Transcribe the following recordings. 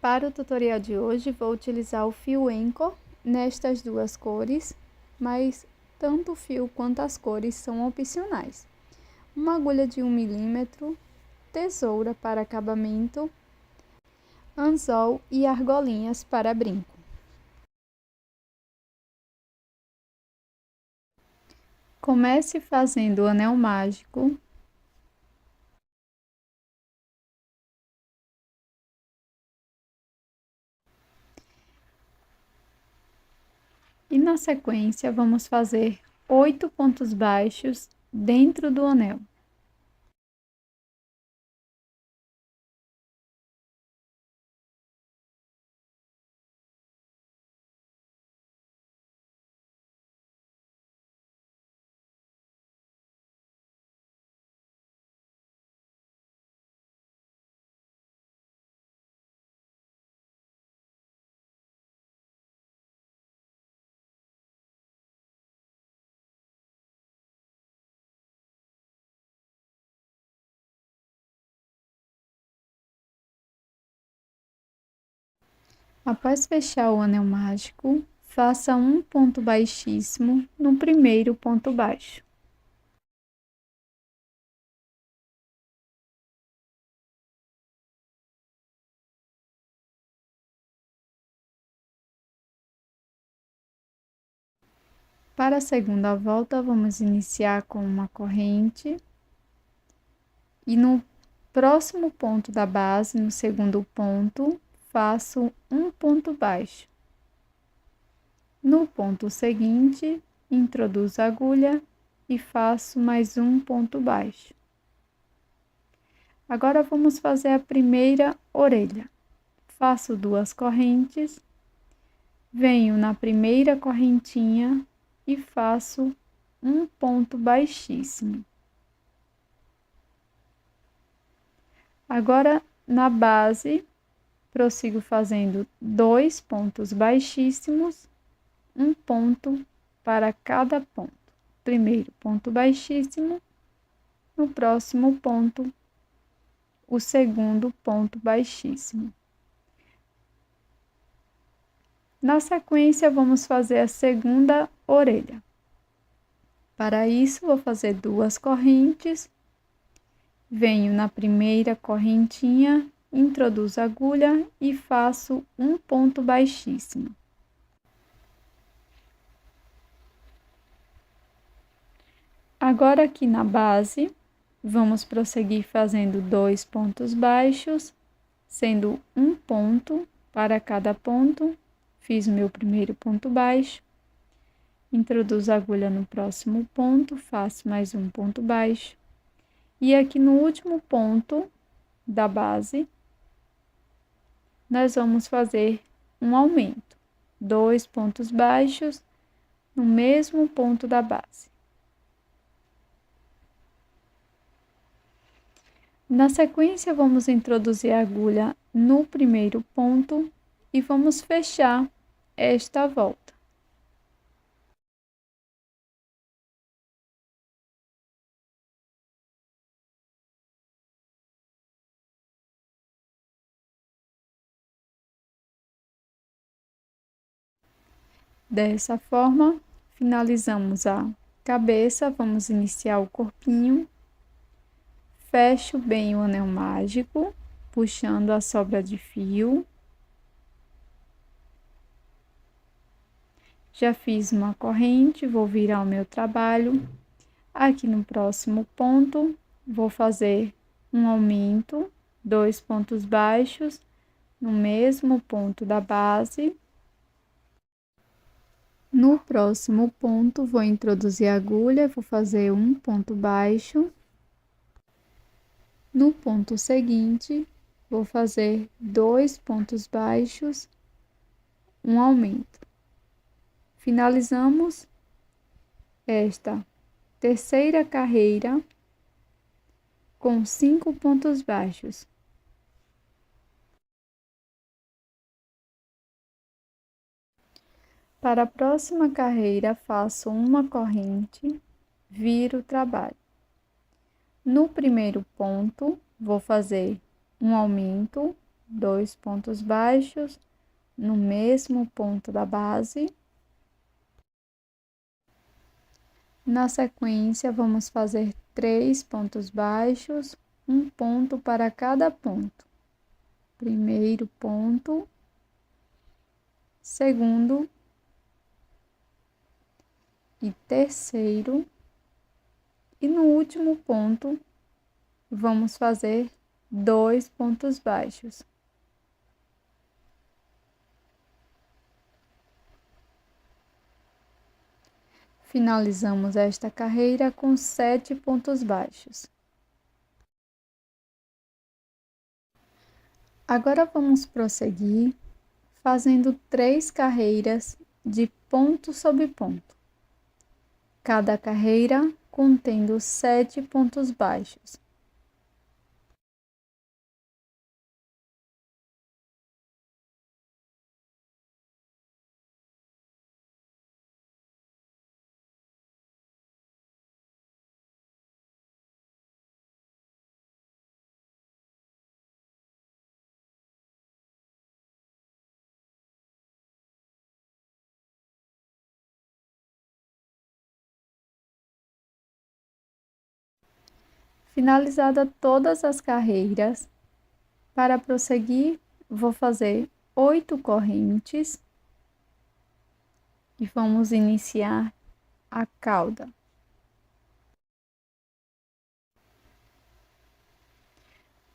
Para o tutorial de hoje, vou utilizar o fio Anchor nestas duas cores, mas tanto o fio quanto as cores são opcionais. Uma agulha de 1 milímetro, tesoura para acabamento, anzol e argolinhas para brinco. Comece fazendo o anel mágico. E na sequência, vamos fazer 8 pontos baixos dentro do anel. Após fechar o anel mágico, faça um ponto baixíssimo no primeiro ponto baixo. Para a segunda volta, vamos iniciar com uma corrente e no próximo ponto da base, no segundo ponto, faço um ponto baixo. No ponto seguinte, introduzo a agulha e faço mais um ponto baixo. Agora vamos fazer a primeira orelha. Faço 2 correntes, venho na primeira correntinha e faço um ponto baixíssimo. Agora, na base, prossigo fazendo 2 pontos baixíssimos, um ponto para cada ponto. Primeiro ponto baixíssimo, no próximo ponto, o segundo ponto baixíssimo. Na sequência, vamos fazer a segunda orelha. Para isso, vou fazer 2 correntes, venho na primeira correntinha, introduzo a agulha e faço um ponto baixíssimo. Agora, aqui na base, vamos prosseguir fazendo 2 pontos baixos, sendo um ponto para cada ponto. Fiz o meu primeiro ponto baixo, introduzo a agulha no próximo ponto, faço mais um ponto baixo. E aqui no último ponto da base, nós vamos fazer um aumento. 2 pontos baixos no mesmo ponto da base. Na sequência, vamos introduzir a agulha no primeiro ponto e vamos fechar esta volta. Dessa forma, finalizamos a cabeça, vamos iniciar o corpinho. Fecho bem o anel mágico, puxando a sobra de fio. Já fiz uma corrente, vou virar o meu trabalho. Aqui no próximo ponto, vou fazer um aumento, 2 pontos baixos, no mesmo ponto da base. No próximo ponto, vou introduzir a agulha, vou fazer um ponto baixo. No ponto seguinte, vou fazer 2 pontos baixos, um aumento. Finalizamos esta terceira carreira com 5 pontos baixos. Para a próxima carreira, faço uma corrente, viro o trabalho. No primeiro ponto, vou fazer um aumento, 2 pontos baixos no mesmo ponto da base. Na sequência, vamos fazer 3 pontos baixos, um ponto para cada ponto. Primeiro ponto, segundo e terceiro. E no último ponto, vamos fazer 2 pontos baixos. Finalizamos esta carreira com 7 pontos baixos. Agora vamos prosseguir fazendo 3 carreiras de ponto sobre ponto. Cada carreira contendo 7 pontos baixos. Finalizada todas as carreiras, para prosseguir, vou fazer 8 correntes e vamos iniciar a cauda.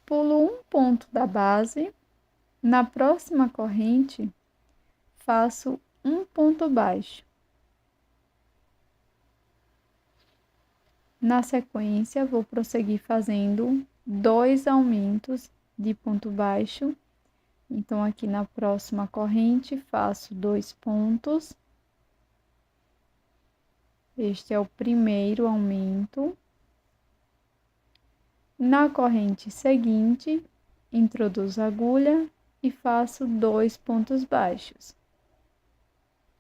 Pulo um ponto da base, na próxima corrente, faço um ponto baixo. Na sequência, vou prosseguir fazendo 2 aumentos de ponto baixo. Então, aqui na próxima corrente, faço 2 pontos. Este é o primeiro aumento. Na corrente seguinte, introduzo a agulha e faço 2 pontos baixos.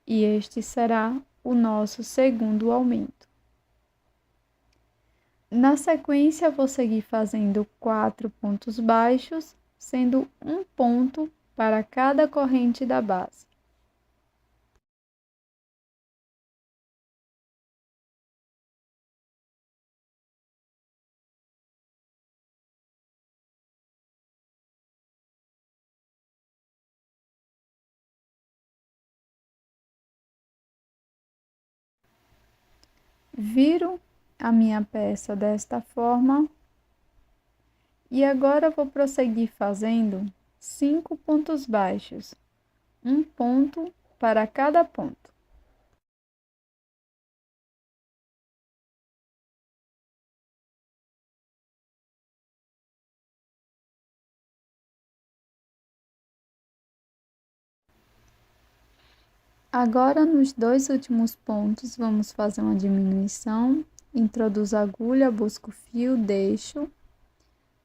E este será o nosso segundo aumento. Na sequência, vou seguir fazendo 4 pontos baixos, sendo um ponto para cada corrente da base. Viro a minha peça desta forma. E agora vou prosseguir fazendo 5 pontos baixos, um ponto para cada ponto. Agora, nos 2 últimos pontos, vamos fazer uma diminuição. Introduzo a agulha, busco o fio, deixo.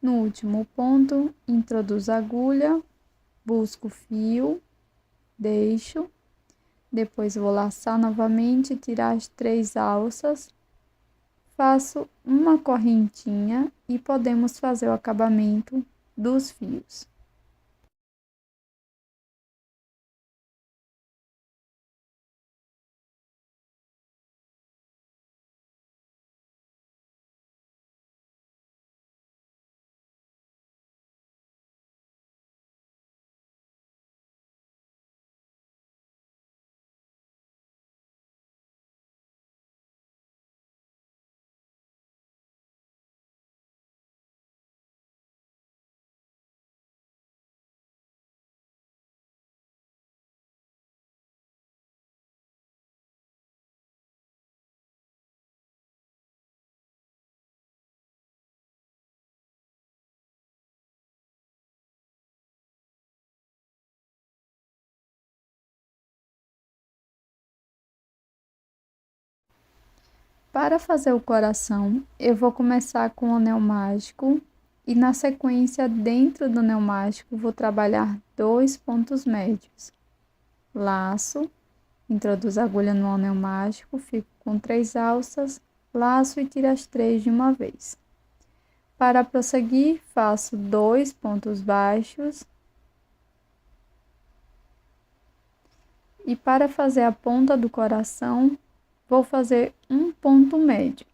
No último ponto, introduzo a agulha, busco o fio, deixo. Depois vou laçar novamente, tirar as 3 alças. Faço uma correntinha e podemos fazer o acabamento dos fios. Para fazer o coração, eu vou começar com o anel mágico e na sequência, dentro do anel mágico, vou trabalhar 2 pontos médios. Laço, introduzo a agulha no anel mágico, fico com 3 alças, laço e tiro as 3 de uma vez. Para prosseguir, faço 2 pontos baixos, E para fazer a ponta do coração, vou fazer um ponto médio.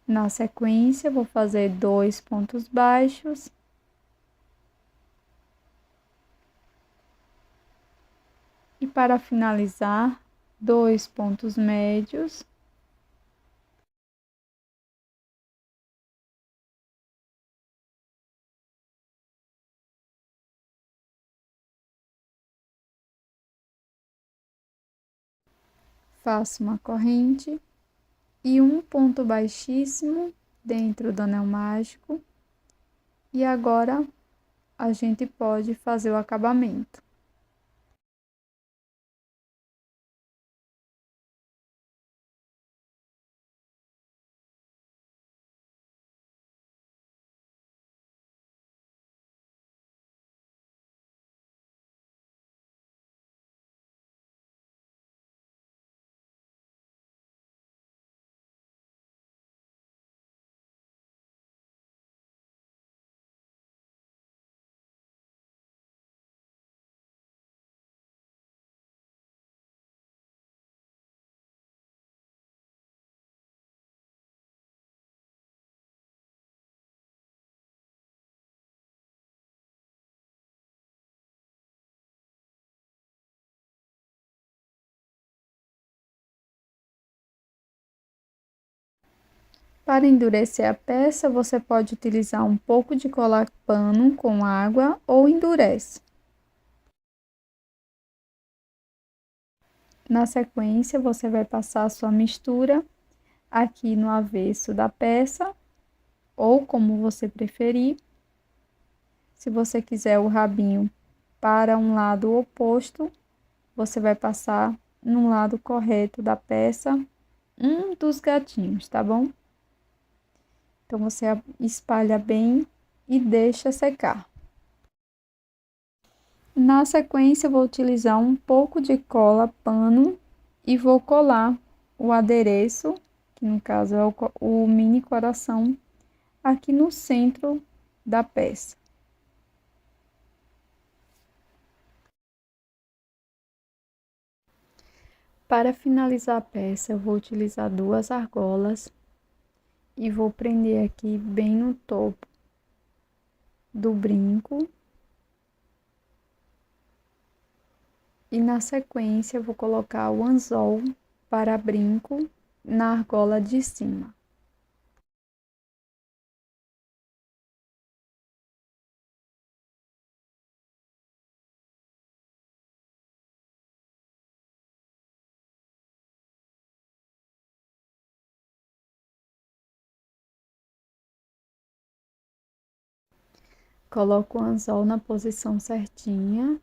Na sequência, vou fazer 2 pontos baixos. E para finalizar, 2 pontos médios. Faço uma corrente e um ponto baixíssimo dentro do anel mágico. E agora a gente pode fazer o acabamento. Para endurecer a peça, você pode utilizar um pouco de cola pano com água ou endurece. Na sequência, você vai passar a sua mistura aqui no avesso da peça, ou como você preferir. Se você quiser o rabinho para um lado oposto, você vai passar no lado correto da peça um dos gatinhos, tá bom? Então, você espalha bem e deixa secar. Na sequência, eu vou utilizar um pouco de cola pano e vou colar o adereço, que no caso é o mini coração, aqui no centro da peça. Para finalizar a peça, eu vou utilizar 2 argolas e vou prender aqui bem no topo do brinco. E na sequência, eu vou colocar o anzol para brinco na argola de cima. Coloco o anzol na posição certinha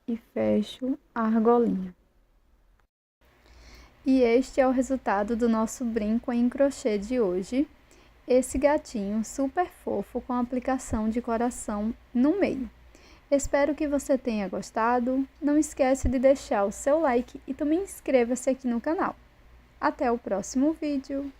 e fecho a argolinha. E este é o resultado do nosso brinco em crochê de hoje. Esse gatinho super fofo com aplicação de coração no meio. Espero que você tenha gostado. Não esquece de deixar o seu like e também inscreva-se aqui no canal. Até o próximo vídeo!